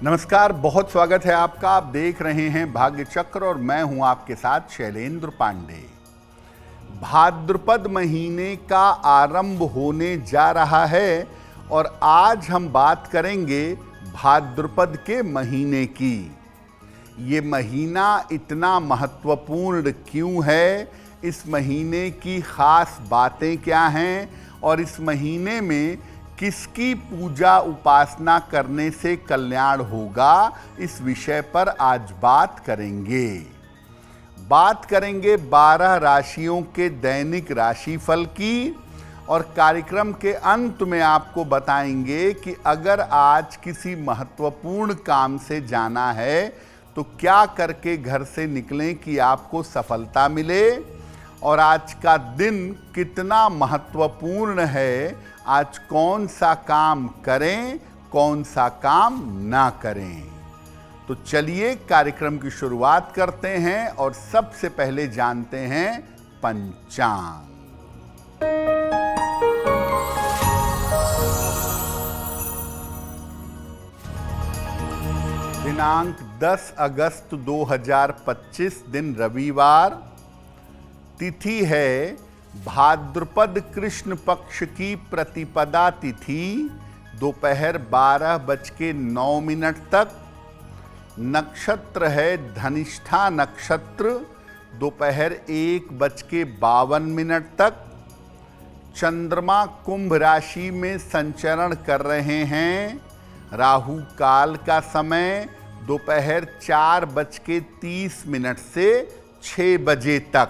नमस्कार, बहुत स्वागत है आपका। आप देख रहे हैं भाग्य चक्र और मैं हूं आपके साथ शैलेंद्र पांडे। भाद्रपद महीने का आरंभ होने जा रहा है और आज हम बात करेंगे भाद्रपद के महीने की। ये महीना इतना महत्वपूर्ण क्यों है, इस महीने की खास बातें क्या हैं और इस महीने में किसकी पूजा उपासना करने से कल्याण होगा, इस विषय पर आज बात करेंगे। बात करेंगे 12 राशियों के दैनिक राशिफल की और कार्यक्रम के अंत में आपको बताएंगे कि अगर आज किसी महत्वपूर्ण काम से जाना है तो क्या करके घर से निकलें कि आपको सफलता मिले और आज का दिन कितना महत्वपूर्ण है, आज कौन सा काम करें, कौन सा काम ना करें। तो चलिए कार्यक्रम की शुरुआत करते हैं और सबसे पहले जानते हैं पंचांग। दिनांक 10 अगस्त 2025, दिन रविवार, तिथि है भाद्रपद कृष्ण पक्ष की प्रतिपदा तिथि, दोपहर 12:09 तक। नक्षत्र है धनिष्ठा नक्षत्र, दोपहर 1:52 तक। चंद्रमा कुंभ राशि में संचरण कर रहे हैं। राहु काल का समय दोपहर 4:30 से 6 बजे तक।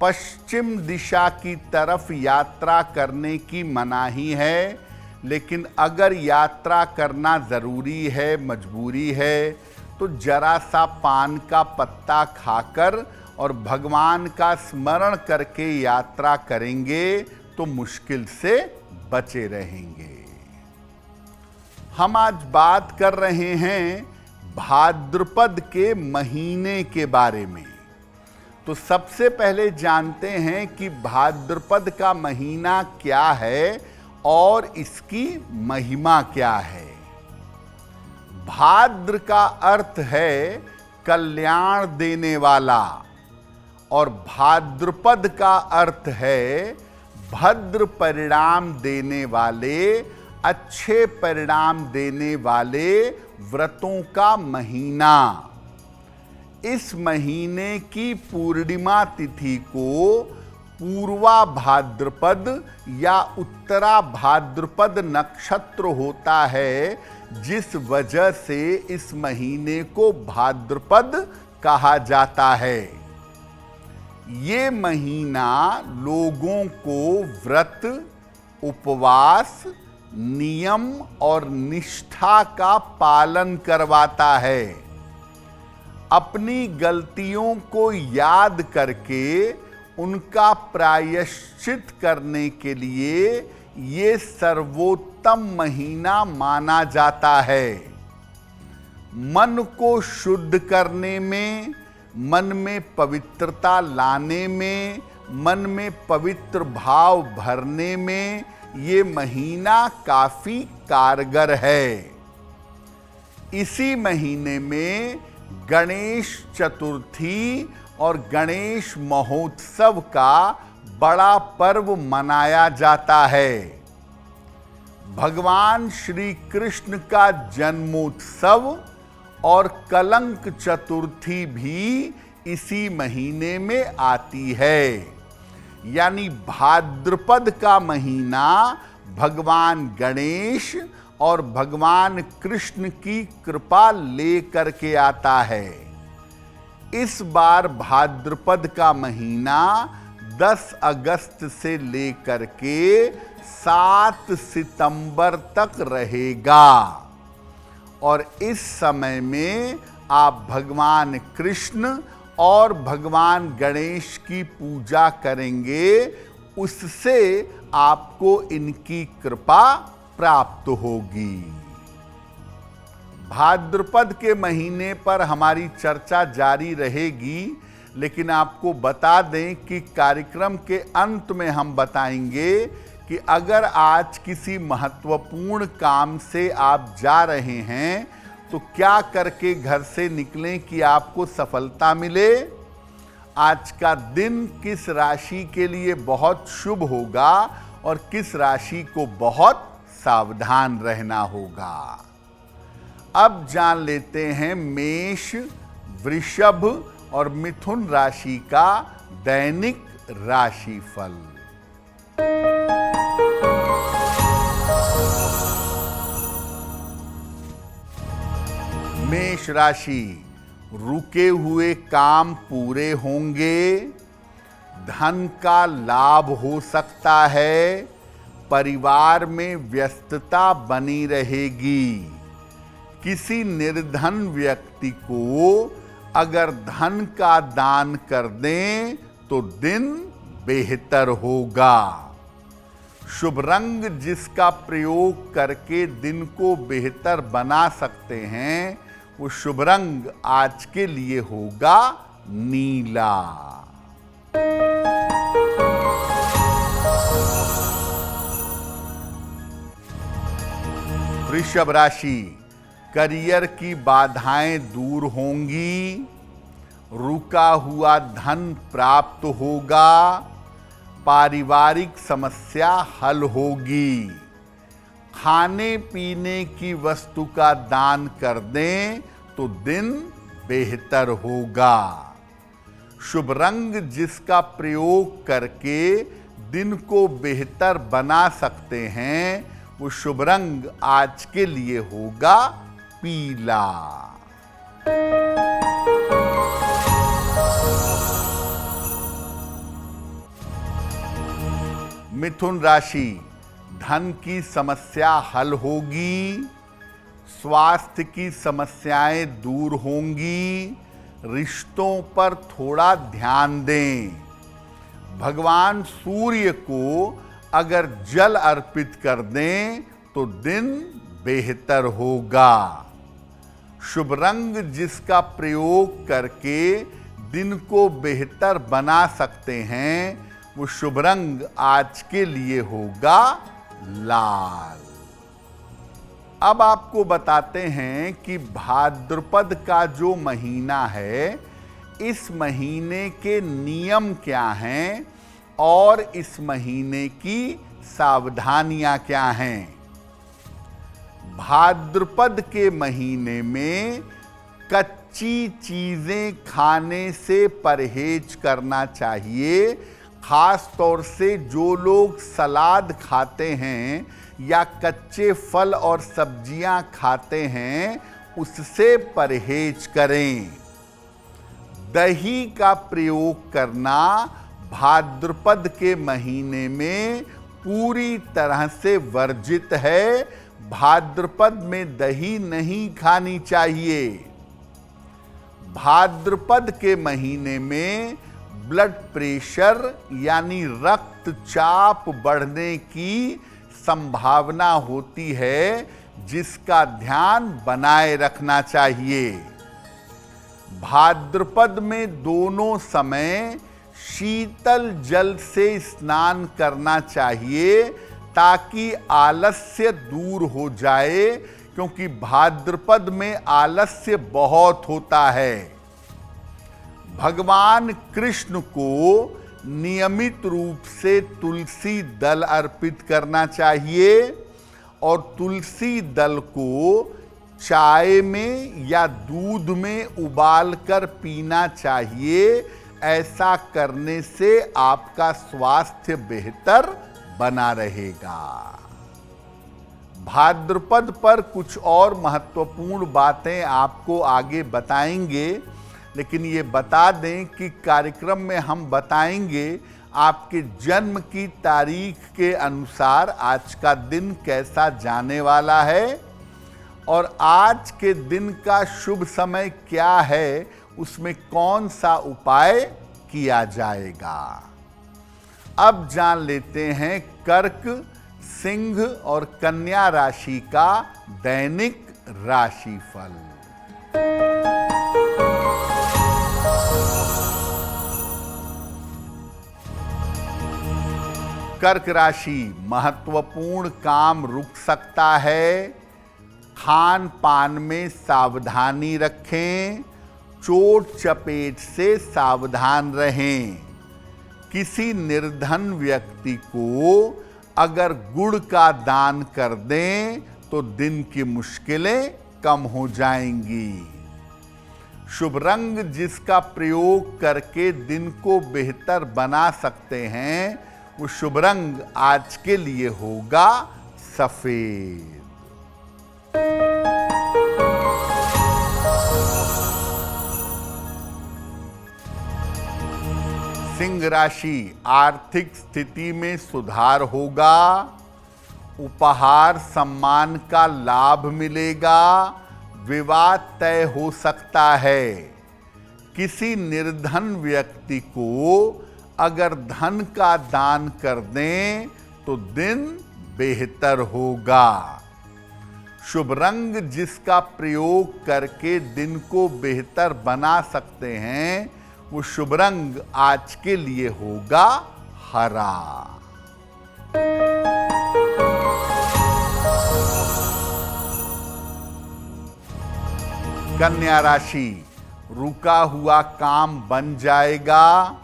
पश्चिम दिशा की तरफ यात्रा करने की मनाही है, लेकिन अगर यात्रा करना ज़रूरी है, मजबूरी है, तो जरा सा पान का पत्ता खाकर और भगवान का स्मरण करके यात्रा करेंगे तो मुश्किल से बचे रहेंगे। हम आज बात कर रहे हैं भाद्रपद के महीने के बारे में। तो सबसे पहले जानते हैं कि भाद्रपद का महीना क्या है और इसकी महिमा क्या है। भाद्र का अर्थ है कल्याण देने वाला और भाद्रपद का अर्थ है भद्र परिणाम देने वाले, अच्छे परिणाम देने वाले व्रतों का महीना। इस महीने की पूर्णिमा तिथि को पूर्वा भाद्रपद या उत्तरा भाद्रपद नक्षत्र होता है, जिस वजह से इस महीने को भाद्रपद कहा जाता है। ये महीना लोगों को व्रत, उपवास, नियम और निष्ठा का पालन करवाता है। अपनी गलतियों को याद करके उनका प्रायश्चित करने के लिए ये सर्वोत्तम महीना माना जाता है। मन को शुद्ध करने में, मन में पवित्रता लाने में, मन में पवित्र भाव भरने में ये महीना काफी कारगर है। इसी महीने में गणेश चतुर्थी और गणेश महोत्सव का बड़ा पर्व मनाया जाता है। भगवान श्री कृष्ण का जन्मोत्सव और कलंक चतुर्थी भी इसी महीने में आती है। यानी भाद्रपद का महीना भगवान गणेश और भगवान कृष्ण की कृपा लेकर के आता है। इस बार भाद्रपद का महीना 10 अगस्त से लेकर के 7 सितंबर तक रहेगा और इस समय में आप भगवान कृष्ण और भगवान गणेश की पूजा करेंगे, उससे आपको इनकी कृपा प्राप्त होगी। भाद्रपद के महीने पर हमारी चर्चा जारी रहेगी, लेकिन आपको बता दें कि कार्यक्रम के अंत में हम बताएंगे कि अगर आज किसी महत्वपूर्ण काम से आप जा रहे हैं तो क्या करके घर से निकलें कि आपको सफलता मिले। आज का दिन किस राशि के लिए बहुत शुभ होगा और किस राशि को बहुत सावधान रहना होगा। अब जान लेते हैं मेष, वृषभ और मिथुन राशि का दैनिक राशिफल। मेष राशि, रुके हुए काम पूरे होंगे, धन का लाभ हो सकता है, परिवार में व्यस्तता बनी रहेगी। किसी निर्धन व्यक्ति को अगर धन का दान कर दें तो दिन बेहतर होगा। शुभ रंग जिसका प्रयोग करके दिन को बेहतर बना सकते हैं वो शुभ रंग आज के लिए होगा नीला। वृषभ राशि, करियर की बाधाएं दूर होंगी, रुका हुआ धन प्राप्त होगा, पारिवारिक समस्या हल होगी। खाने पीने की वस्तु का दान कर दें तो दिन बेहतर होगा। शुभ रंग जिसका प्रयोग करके दिन को बेहतर बना सकते हैं वो शुभ रंग आज के लिए होगा पीला। मिथुन राशि, धन की समस्या हल होगी, स्वास्थ्य की समस्याएं दूर होंगी, रिश्तों पर थोड़ा ध्यान दें। भगवान सूर्य को अगर जल अर्पित कर दें तो दिन बेहतर होगा। शुभ रंग जिसका प्रयोग करके दिन को बेहतर बना सकते हैं वो शुभ रंग आज के लिए होगा लाल। अब आपको बताते हैं कि भाद्रपद का जो महीना है इस महीने के नियम क्या हैं और इस महीने की सावधानियां क्या हैं। भाद्रपद के महीने में कच्ची चीजें खाने से परहेज करना चाहिए। खास तौर से जो लोग सलाद खाते हैं या कच्चे फल और सब्जियां खाते हैं उससे परहेज करें। दही का प्रयोग करना भाद्रपद के महीने में पूरी तरह से वर्जित है। भाद्रपद में दही नहीं खानी चाहिए। भाद्रपद के महीने में ब्लड प्रेशर यानी रक्तचाप बढ़ने की संभावना होती है जिसका ध्यान बनाए रखना चाहिए। भाद्रपद में दोनों समय शीतल जल से स्नान करना चाहिए ताकि आलस्य दूर हो जाए, क्योंकि भाद्रपद में आलस्य बहुत होता है। भगवान कृष्ण को नियमित रूप से तुलसी दल अर्पित करना चाहिए और तुलसी दल को चाय में या दूध में उबालकर पीना चाहिए। ऐसा करने से आपका स्वास्थ्य बेहतर बना रहेगा। भाद्रपद पर कुछ और महत्वपूर्ण बातें आपको आगे बताएंगे, लेकिन ये बता दें कि कार्यक्रम में हम बताएंगे आपके जन्म की तारीख के अनुसार आज का दिन कैसा जाने वाला है और आज के दिन का शुभ समय क्या है, उसमें कौन सा उपाय किया जाएगा। अब जान लेते हैं कर्क, सिंह और कन्या राशि का दैनिक राशिफल। कर्क राशि, महत्वपूर्ण काम रुक सकता है, खान पान में सावधानी रखें, चोट चपेट से सावधान रहें। किसी निर्धन व्यक्ति को अगर गुड़ का दान कर दें तो दिन की मुश्किलें कम हो जाएंगी। शुभ रंग जिसका प्रयोग करके दिन को बेहतर बना सकते हैं, वो शुभ रंग आज के लिए होगा सफेद। सिंह राशि, आर्थिक स्थिति में सुधार होगा, उपहार सम्मान का लाभ मिलेगा, विवाद तय हो सकता है। किसी निर्धन व्यक्ति को अगर धन का दान कर दें तो दिन बेहतर होगा। शुभ रंग जिसका प्रयोग करके दिन को बेहतर बना सकते हैं, वो शुभ रंग आज के लिए होगा हरा। कन्या राशि, रुका हुआ काम बन जाएगा,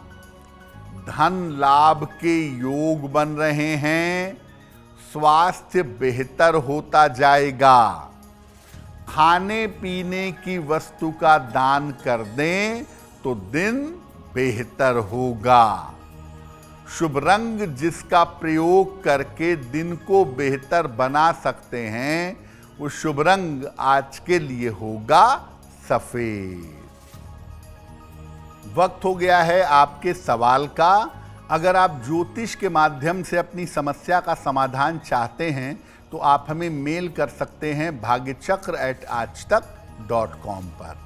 धन लाभ के योग बन रहे हैं, स्वास्थ्य बेहतर होता जाएगा। खाने पीने की वस्तु का दान कर दें तो दिन बेहतर होगा। शुभ रंग जिसका प्रयोग करके दिन को बेहतर बना सकते हैं, वो शुभ रंग आज के लिए होगा सफेद। वक्त हो गया है आपके सवाल का। अगर आप ज्योतिष के माध्यम से अपनी समस्या का समाधान चाहते हैं तो आप हमें मेल कर सकते हैं भाग्यचक्र@aajtak.com पर।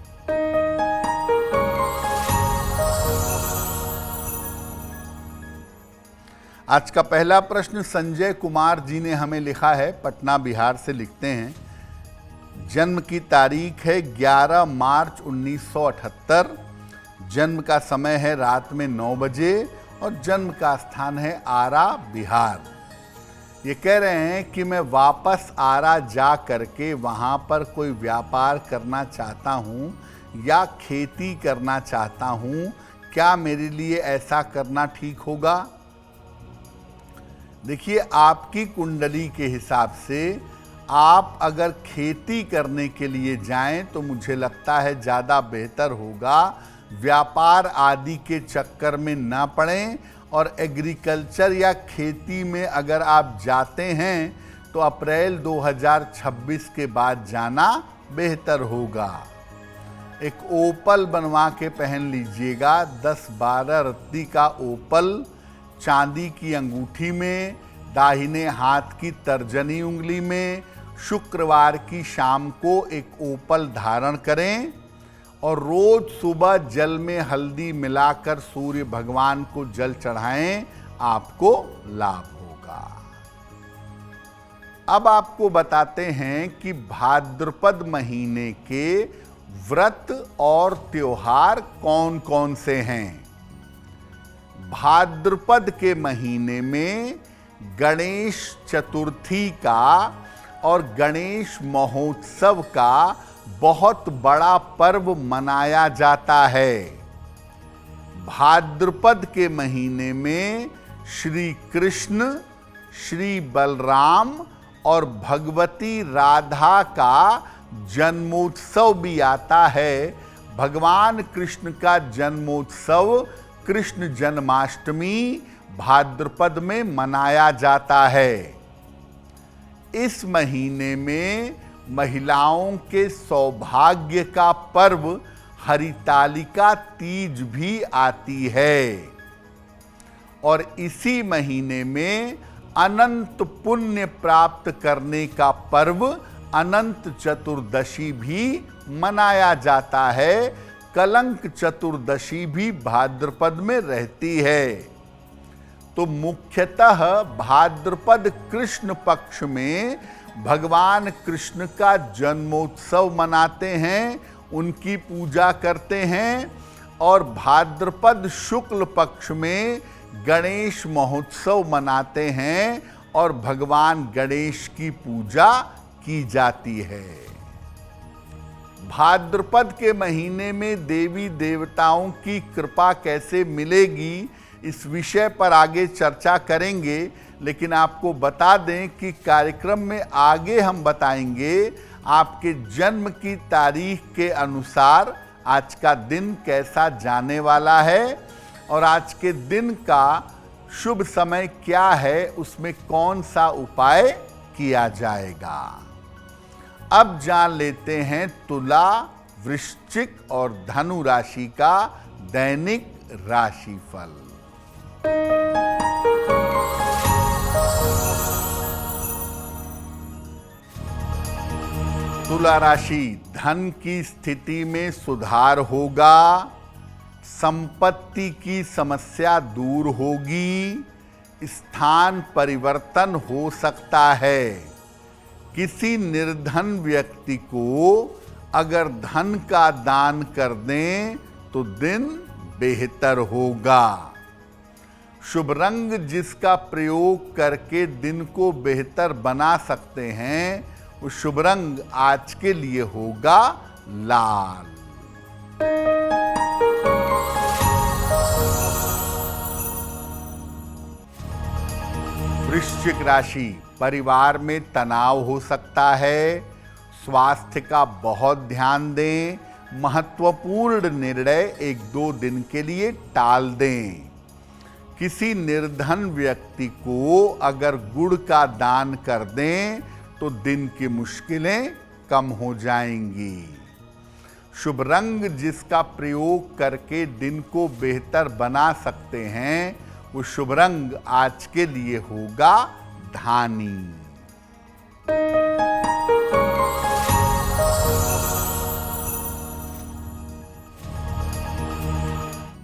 आज का पहला प्रश्न संजय कुमार जी ने हमें लिखा है, पटना बिहार से लिखते हैं। जन्म की तारीख है 11 मार्च 1978, जन्म का समय है रात में 9 बजे और जन्म का स्थान है आरा बिहार। ये कह रहे हैं कि मैं वापस आरा जा करके वहाँ पर कोई व्यापार करना चाहता हूँ या खेती करना चाहता हूँ, क्या मेरे लिए ऐसा करना ठीक होगा? देखिए, आपकी कुंडली के हिसाब से आप अगर खेती करने के लिए जाएं तो मुझे लगता है ज़्यादा बेहतर होगा। व्यापार आदि के चक्कर में ना पड़ें और एग्रीकल्चर या खेती में अगर आप जाते हैं तो अप्रैल 2026 के बाद जाना बेहतर होगा। एक ओपल बनवा के पहन लीजिएगा, 10-12 रत्ती का ओपल चांदी की अंगूठी में, दाहिने हाथ की तर्जनी उंगली में। शुक्रवार की शाम को एक ओपल धारण करें और रोज सुबह जल में हल्दी मिलाकर सूर्य भगवान को जल चढ़ाएं, आपको लाभ होगा। अब आपको बताते हैं कि भाद्रपद महीने के व्रत और त्योहार कौन कौन से हैं। भाद्रपद के महीने में गणेश चतुर्थी का और गणेश महोत्सव का बहुत बड़ा पर्व मनाया जाता है। भाद्रपद के महीने में श्री कृष्ण, श्री बलराम और भगवती राधा का जन्मोत्सव भी आता है। भगवान कृष्ण का जन्मोत्सव कृष्ण जन्माष्टमी भाद्रपद में मनाया जाता है। इस महीने में महिलाओं के सौभाग्य का पर्व हरितालिका तीज भी आती है और इसी महीने में अनंत पुण्य प्राप्त करने का पर्व अनंत चतुर्दशी भी मनाया जाता है। कलंक चतुर्दशी भी भाद्रपद में रहती है। तो मुख्यतः भाद्रपद कृष्ण पक्ष में भगवान कृष्ण का जन्मोत्सव मनाते हैं, उनकी पूजा करते हैं और भाद्रपद शुक्ल पक्ष में गणेश महोत्सव मनाते हैं और भगवान गणेश की पूजा की जाती है। भाद्रपद के महीने में देवी देवताओं की कृपा कैसे मिलेगी, इस विषय पर आगे चर्चा करेंगे, लेकिन आपको बता दें कि कार्यक्रम में आगे हम बताएंगे आपके जन्म की तारीख के अनुसार आज का दिन कैसा जाने वाला है और आज के दिन का शुभ समय क्या है, उसमें कौन सा उपाय किया जाएगा। अब जान लेते हैं तुला, वृश्चिक और धनु राशि का दैनिक राशिफल। तुला राशि, धन की स्थिति में सुधार होगा, संपत्ति की समस्या दूर होगी, स्थान परिवर्तन हो सकता है। किसी निर्धन व्यक्ति को अगर धन का दान कर दें तो दिन बेहतर होगा। शुभ रंग जिसका प्रयोग करके दिन को बेहतर बना सकते हैं, वो शुभ रंग आज के लिए होगा लाल। वृश्चिक राशि, परिवार में तनाव हो सकता है, स्वास्थ्य का बहुत ध्यान दें, महत्वपूर्ण निर्णय 1-2 दिन के लिए टाल दें। किसी निर्धन व्यक्ति को अगर गुड़ का दान कर दें तो दिन की मुश्किलें कम हो जाएंगी। शुभ रंग जिसका प्रयोग करके दिन को बेहतर बना सकते हैं, वो शुभ रंग आज के लिए होगा धानी।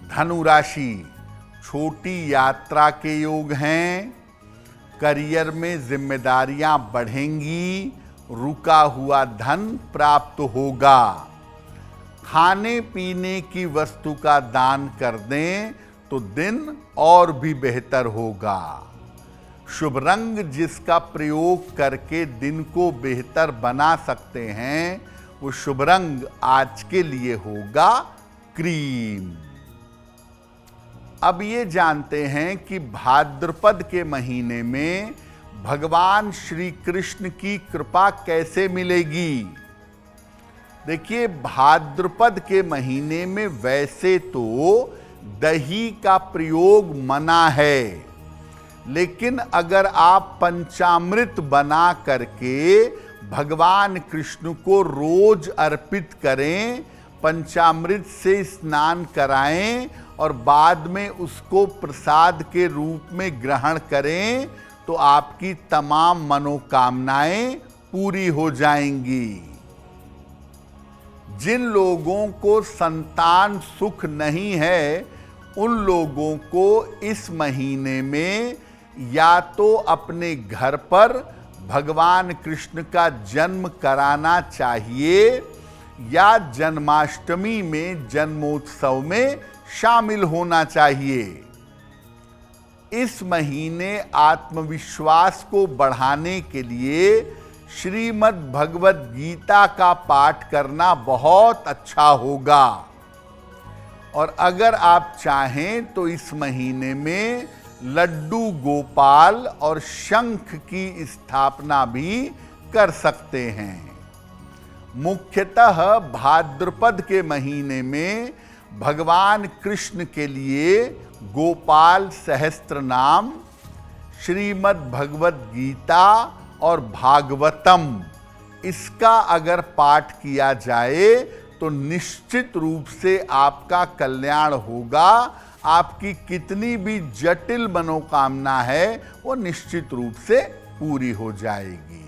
धनु राशि, छोटी यात्रा के योग हैं, करियर में जिम्मेदारियां बढ़ेंगी, रुका हुआ धन प्राप्त होगा। खाने पीने की वस्तु का दान कर दें तो दिन और भी बेहतर होगा। शुभ रंग जिसका प्रयोग करके दिन को बेहतर बना सकते हैं, वो शुभ रंग आज के लिए होगा क्रीम। अब ये जानते हैं कि भाद्रपद के महीने में भगवान श्री कृष्ण की कृपा कैसे मिलेगी। देखिए, भाद्रपद के महीने में वैसे तो दही का प्रयोग मना है, लेकिन अगर आप पंचामृत बना करके भगवान कृष्ण को रोज अर्पित करें, पंचामृत से स्नान कराएं और बाद में उसको प्रसाद के रूप में ग्रहण करें, तो आपकी तमाम मनोकामनाएं पूरी हो जाएंगी। जिन लोगों को संतान सुख नहीं है, उन लोगों को इस महीने में या तो अपने घर पर भगवान कृष्ण का जन्म कराना चाहिए या जन्माष्टमी में जन्मोत्सव में शामिल होना चाहिए। इस महीने आत्मविश्वास को बढ़ाने के लिए श्रीमद् भगवद गीता का पाठ करना बहुत अच्छा होगा। और अगर आप चाहें तो इस महीने में लड्डू गोपाल और शंख की स्थापना भी कर सकते हैं। मुख्यतः भाद्रपद के महीने में भगवान कृष्ण के लिए गोपाल सहस्त्र नाम, श्रीमद् भगवद गीता और भागवतम, इसका अगर पाठ किया जाए तो निश्चित रूप से आपका कल्याण होगा। आपकी कितनी भी जटिल मनोकामना है वो निश्चित रूप से पूरी हो जाएगी।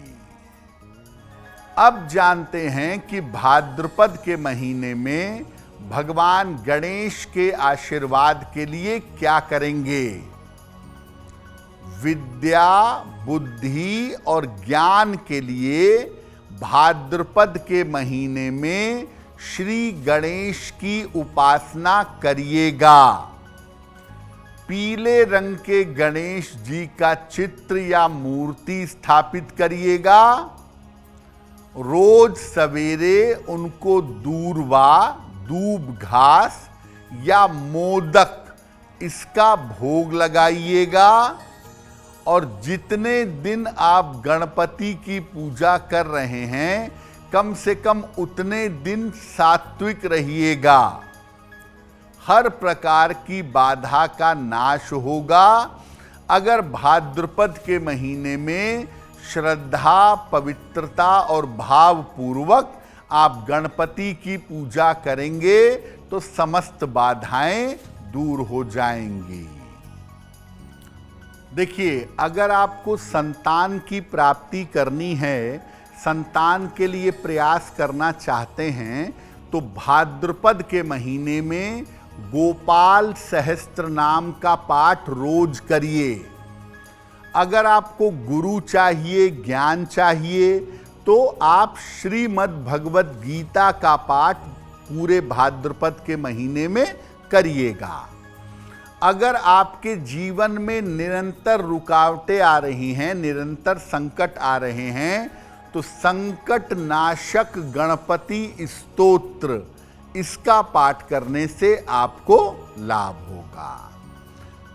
अब जानते हैं कि भाद्रपद के महीने में भगवान गणेश के आशीर्वाद के लिए क्या करेंगे। विद्या, बुद्धि और ज्ञान के लिए भाद्रपद के महीने में श्री गणेश की उपासना करिएगा। पीले रंग के गणेश जी का चित्र या मूर्ति स्थापित करिएगा। रोज सवेरे उनको दूर्वा, दूब घास या मोदक इसका भोग लगाइएगा। और जितने दिन आप गणपति की पूजा कर रहे हैं, कम से कम उतने दिन सात्विक रहिएगा। हर प्रकार की बाधा का नाश होगा। अगर भाद्रपद के महीने में श्रद्धा, पवित्रता और भाव पूर्वक आप गणपति की पूजा करेंगे तो समस्त बाधाएं दूर हो जाएंगी। देखिए, अगर आपको संतान की प्राप्ति करनी है, संतान के लिए प्रयास करना चाहते हैं, तो भाद्रपद के महीने में गोपाल सहस्त्र नाम का पाठ रोज करिए। अगर आपको गुरु चाहिए, ज्ञान चाहिए, तो आप श्रीमद् भगवत गीता का पाठ पूरे भाद्रपद के महीने में करिएगा। अगर आपके जीवन में निरंतर रुकावटें आ रही हैं, निरंतर संकट आ रहे हैं, तो संकट नाशक गणपति स्तोत्र इसका पाठ करने से आपको लाभ होगा।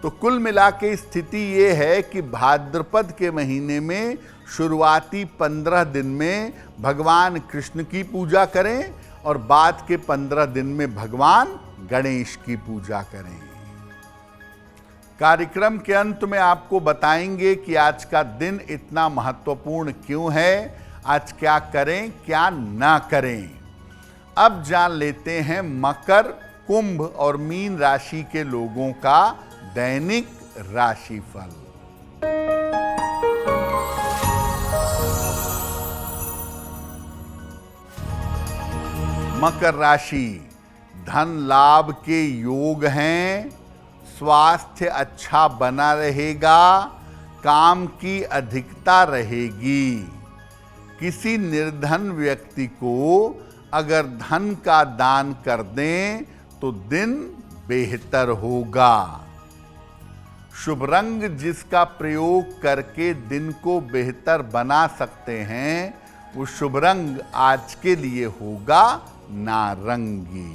तो कुल मिला के स्थिति ये है कि भाद्रपद के महीने में शुरुआती 15 दिन में भगवान कृष्ण की पूजा करें और बाद के 15 दिन में भगवान गणेश की पूजा करें। कार्यक्रम के अंत में आपको बताएंगे कि आज का दिन इतना महत्वपूर्ण क्यों है, आज क्या करें क्या ना करें। अब जान लेते हैं मकर, कुंभ और मीन राशि के लोगों का दैनिक राशिफल। मकर राशि, धन लाभ के योग हैं, स्वास्थ्य अच्छा बना रहेगा, काम की अधिकता रहेगी। किसी निर्धन व्यक्ति को अगर धन का दान कर दें तो दिन बेहतर होगा। शुभ रंग जिसका प्रयोग करके दिन को बेहतर बना सकते हैं, वो शुभ रंग आज के लिए होगा नारंगी।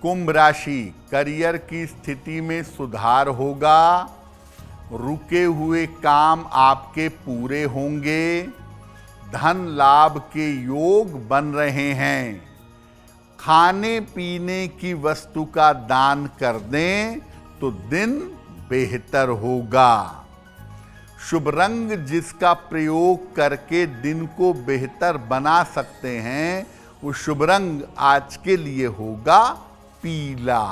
कुंभ राशि, करियर की स्थिति में सुधार होगा, रुके हुए काम आपके पूरे होंगे, धन लाभ के योग बन रहे हैं। खाने पीने की वस्तु का दान कर दें तो दिन बेहतर होगा। शुभ रंग जिसका प्रयोग करके दिन को बेहतर बना सकते हैं, वो शुभ रंग आज के लिए होगा पीला।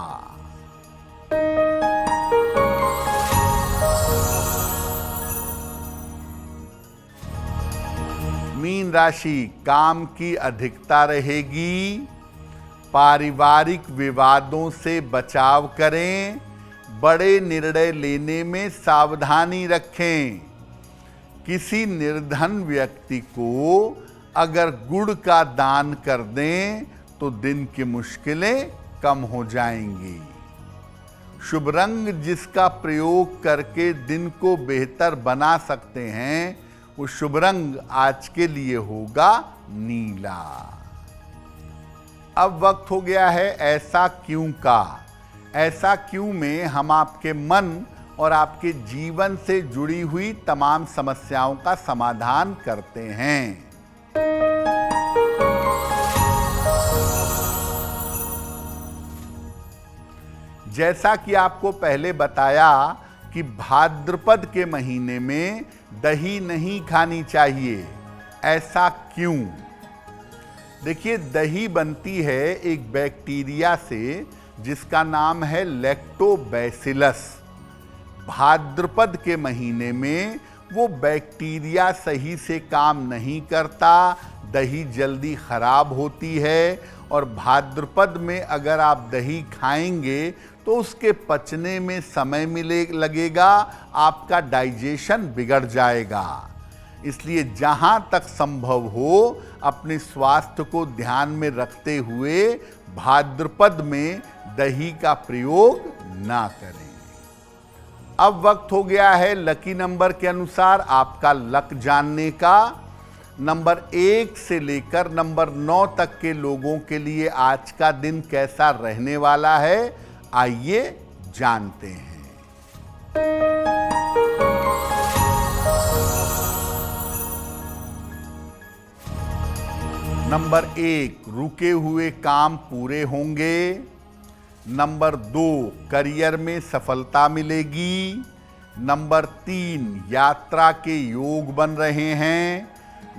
मीन राशि, काम की अधिकता रहेगी, पारिवारिक विवादों से बचाव करें, बड़े निर्णय लेने में सावधानी रखें। किसी निर्धन व्यक्ति को अगर गुड़ का दान कर दें तो दिन की मुश्किलें कम हो जाएंगी। शुभ रंग जिसका प्रयोग करके दिन को बेहतर बना सकते हैं, वो शुभ रंग आज के लिए होगा नीला। अब वक्त हो गया है ऐसा क्यों का। ऐसा क्यों में हम आपके मन और आपके जीवन से जुड़ी हुई तमाम समस्याओं का समाधान करते हैं। जैसा कि आपको पहले बताया कि भाद्रपद के महीने में दही नहीं खानी चाहिए। ऐसा क्यों? देखिए, दही बनती है एक बैक्टीरिया से जिसका नाम है लैक्टोबैसिलस। भाद्रपद के महीने में वो बैक्टीरिया सही से काम नहीं करता, दही जल्दी खराब होती है और भाद्रपद में अगर आप दही खाएंगे तो उसके पचने में समय लगेगा, आपका डाइजेशन बिगड़ जाएगा। इसलिए जहां तक संभव हो अपने स्वास्थ्य को ध्यान में रखते हुए भाद्रपद में दही का प्रयोग ना करें। अब वक्त हो गया है लकी नंबर के अनुसार आपका लक जानने का। नंबर 1 से लेकर नंबर 9 तक के लोगों के लिए आज का दिन कैसा रहने वाला है, आइए जानते हैं। नंबर 1, रुके हुए काम पूरे होंगे। नंबर 2, करियर में सफलता मिलेगी। नंबर 3, यात्रा के योग बन रहे हैं।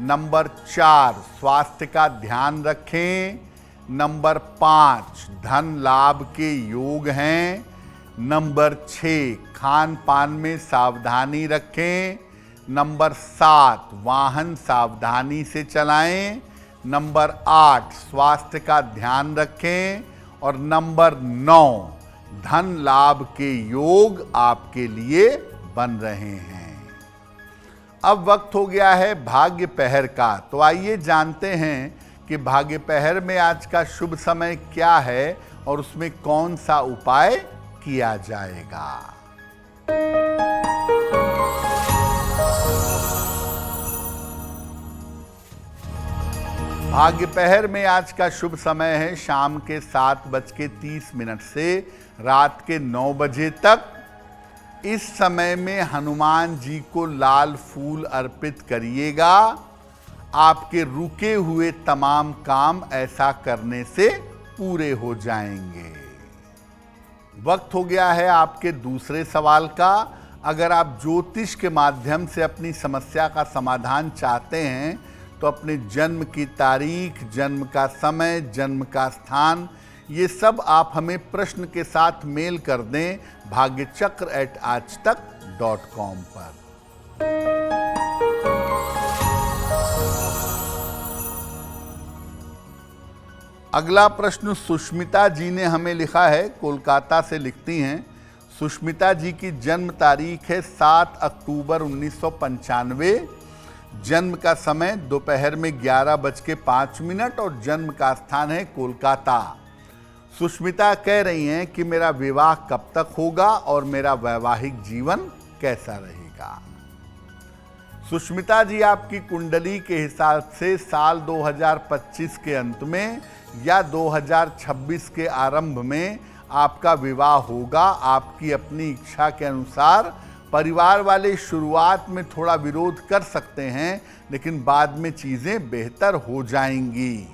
नंबर 4, स्वास्थ्य का ध्यान रखें। नंबर 5, धन लाभ के योग हैं। नंबर 6, खान पान में सावधानी रखें। नंबर 7, वाहन सावधानी से चलाएं। नंबर 8, स्वास्थ्य का ध्यान रखें। और नंबर 9, धन लाभ के योग आपके लिए बन रहे हैं। अब वक्त हो गया है भाग्य पहर का, तो आइए जानते हैं कि भाग्य पहर में आज का शुभ समय क्या है और उसमें कौन सा उपाय किया जाएगा। भाग्य पहर में आज का शुभ समय है शाम के 7:30 से रात के 9 बजे तक। इस समय में हनुमान जी को लाल फूल अर्पित करिएगा। आपके रुके हुए तमाम काम ऐसा करने से पूरे हो जाएंगे। वक्त हो गया है आपके दूसरे सवाल का। अगर आप ज्योतिष के माध्यम से अपनी समस्या का समाधान चाहते हैं तो अपने जन्म की तारीख, जन्म का समय, जन्म का स्थान, ये सब आप हमें प्रश्न के साथ मेल कर दें bhagyachakra@aajtak.com पर। अगला प्रश्न सुष्मिता जी ने हमें लिखा है, कोलकाता से लिखती हैं। सुष्मिता जी की जन्म तारीख है 7 अक्टूबर 1995। जन्म का समय दोपहर में 11:05 और जन्म का स्थान है कोलकाता। सुष्मिता कह रही हैं कि मेरा विवाह कब तक होगा और मेरा वैवाहिक जीवन कैसा रहेगा। सुष्मिता जी, आपकी कुंडली के हिसाब से साल 2025 के अंत में या 2026 के आरंभ में आपका विवाह होगा। आपकी अपनी इच्छा के अनुसार। परिवार वाले शुरुआत में थोड़ा विरोध कर सकते हैं, लेकिन बाद में चीजें बेहतर हो जाएंगी।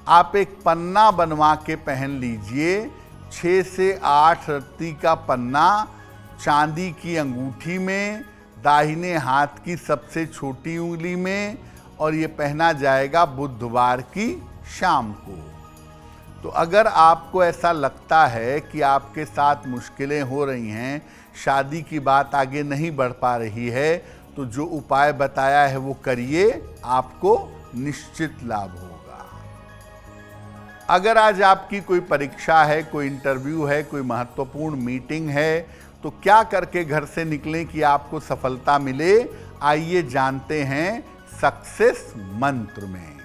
आप एक पन्ना बनवा के पहन लीजिए, 6 से 8 रत्ती का पन्ना, चांदी की अंगूठी में, दाहिने हाथ की सबसे छोटी उंगली में, और ये पहना जाएगा बुधवार की शाम को। तो अगर आपको ऐसा लगता है कि आपके साथ मुश्किलें हो रही हैं, शादी की बात आगे नहीं बढ़ पा रही है, तो जो उपाय बताया है वो करिए, आपको निश्चित लाभ होगा। अगर आज आपकी कोई परीक्षा है, कोई इंटरव्यू है, कोई महत्वपूर्ण मीटिंग है, तो क्या करके घर से निकलें कि आपको सफलता मिले, आइए जानते हैं सक्सेस मंत्र में।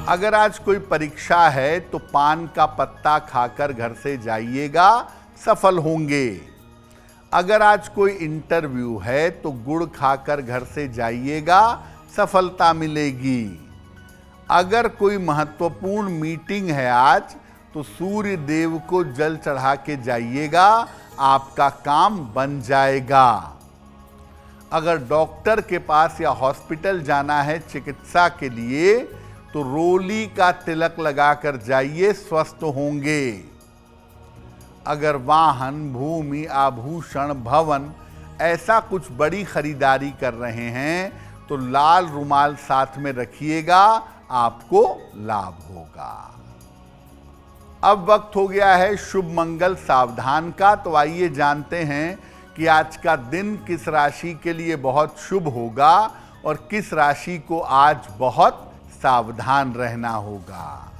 अगर आज कोई परीक्षा है तो पान का पत्ता खाकर घर से जाइएगा, सफल होंगे। अगर आज कोई इंटरव्यू है तो गुड़ खाकर घर से जाइएगा, सफलता मिलेगी। अगर कोई महत्वपूर्ण मीटिंग है आज, तो सूर्य देव को जल चढ़ा के जाइएगा, आपका काम बन जाएगा। अगर डॉक्टर के पास या हॉस्पिटल जाना है चिकित्सा के लिए, तो रोली का तिलक लगाकर जाइए, स्वस्थ होंगे। अगर वाहन, भूमि, आभूषण, भवन ऐसा कुछ बड़ी खरीदारी कर रहे हैं, तो लाल रुमाल साथ में रखिएगा, आपको लाभ होगा। अब वक्त हो गया है शुभ मंगल सावधान का, तो आइए जानते हैं कि आज का दिन किस राशि के लिए बहुत शुभ होगा और किस राशि को आज बहुत सावधान रहना होगा।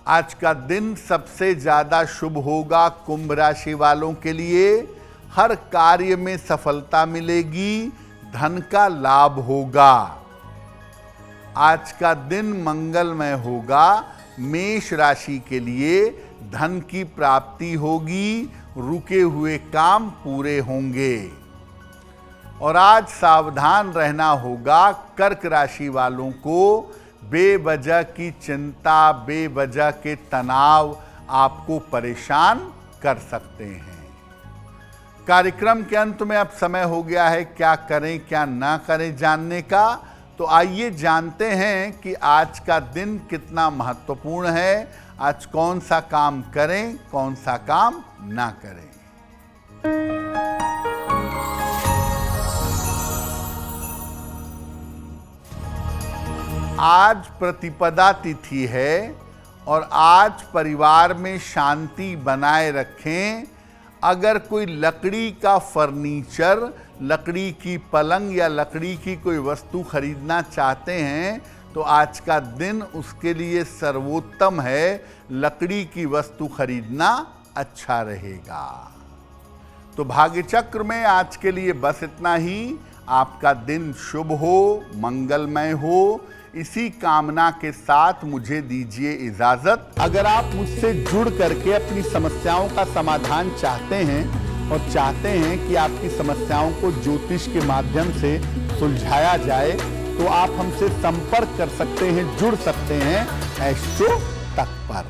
आज का दिन सबसे ज्यादा शुभ होगा कुंभ राशि वालों के लिए। हर कार्य में सफलता मिलेगी, धन का लाभ होगा। आज का दिन मंगलमय होगा। मेष राशि के लिए धन की प्राप्ति होगी, रुके हुए काम पूरे होंगे। और आज सावधान रहना होगा। कर्क राशि वालों को बेवजह की चिंता, बेवजह के तनाव आपको परेशान कर सकते हैं। कार्यक्रम के अंत में अब समय हो गया है क्या करें क्या ना करें जानने का। तो आइए जानते हैं कि आज का दिन कितना महत्वपूर्ण है। आज कौन सा काम करें, कौन सा काम ना करें। आज प्रतिपदा तिथि है और आज परिवार में शांति बनाए रखें। अगर कोई लकड़ी का फर्नीचर, लकड़ी की पलंग या लकड़ी की कोई वस्तु खरीदना चाहते हैं तो आज का दिन उसके लिए सर्वोत्तम है। लकड़ी की वस्तु खरीदना अच्छा रहेगा। तो भाग्य चक्र में आज के लिए बस इतना ही। आपका दिन शुभ हो, मंगलमय हो, इसी कामना के साथ मुझे दीजिए इजाजत। अगर आप मुझसे जुड़ करके अपनी समस्याओं का समाधान चाहते हैं और चाहते हैं कि आपकी समस्याओं को ज्योतिष के माध्यम से सुलझाया जाए तो आप हमसे संपर्क कर सकते हैं, जुड़ सकते हैं एस्ट्रो तक पर।